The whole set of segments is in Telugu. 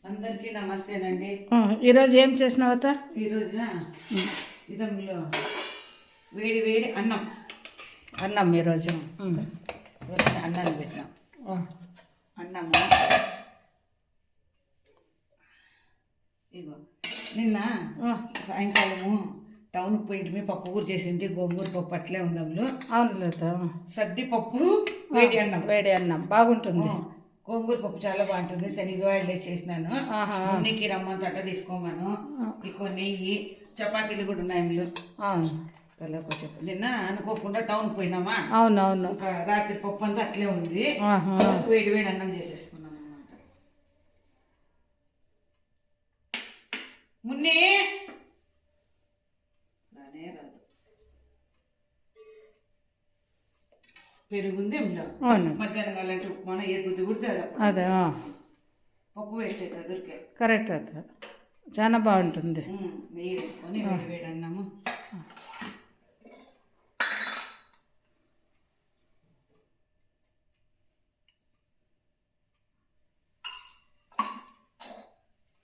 అందరికీ నమస్తేనండి. ఈరోజు ఏం చేసినావత? ఈరోజు ఇదంలో వేడి వేడి అన్నం ఈరోజు అన్నాన్ని పెట్టినాం. అన్నము ఇగో నిన్న సాయంకాలము టౌన్కి పోయింటి పప్పు కూర చేసింది, గోంగూర పప్పు అట్లే ఉందాము. అవును, సద్ది పప్పు వేడి అన్నం బాగుంటుంది. గోంగూర పప్పు చాలా బాగుంటుంది. శనగవాళ్ళు చేసినాను. నీకు రమ్మని తట్ట తీసుకోమను. ఇంకో నెయ్యి, చపాతీలు కూడా ఉన్నాయి. తలకు చెప్పు. నిన్న అనుకోకుండా టౌన్ పోయినామా. అవునవును. రాత్రి పప్పు అంతా అట్లే ఉంది. వేడి వేడి అన్నం చేసేసుకున్నాం అన్నమాట. మున్నే రానే రాదు. పెరుగుంది మధ్యాహ్నం కావాలంటే ఉప్మా ఏ గుద్ది కుడితే అదే పప్పు వేస్ట్ అవుతుంది దొరికే. కరెక్ట్, అది చాలా బాగుంటుంది. నెయ్యి వేసుకొని వేడి వేడి అన్నము.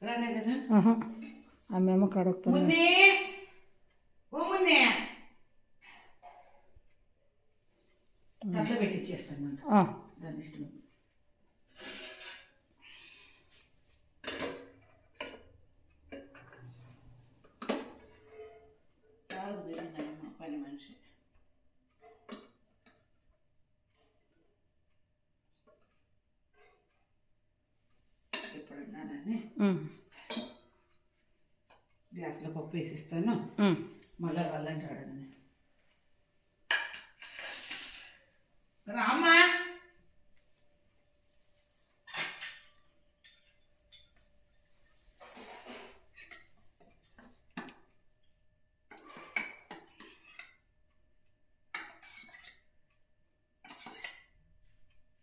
రాలే కదా ఆమెమో కడుగుతుంది. దాంట్లో పెట్టిచ్చేస్తాను దాని ఇష్టం. పని మనిషి ఎప్పుడన్నానని గ్లాసులో పప్పు వేసిస్తాను. మళ్ళా వాళ్ళంటే అడగని రామ్మా.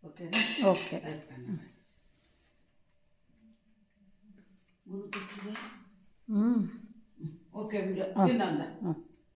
ఓకేనా? ఓకే ఓకే తిన్నా.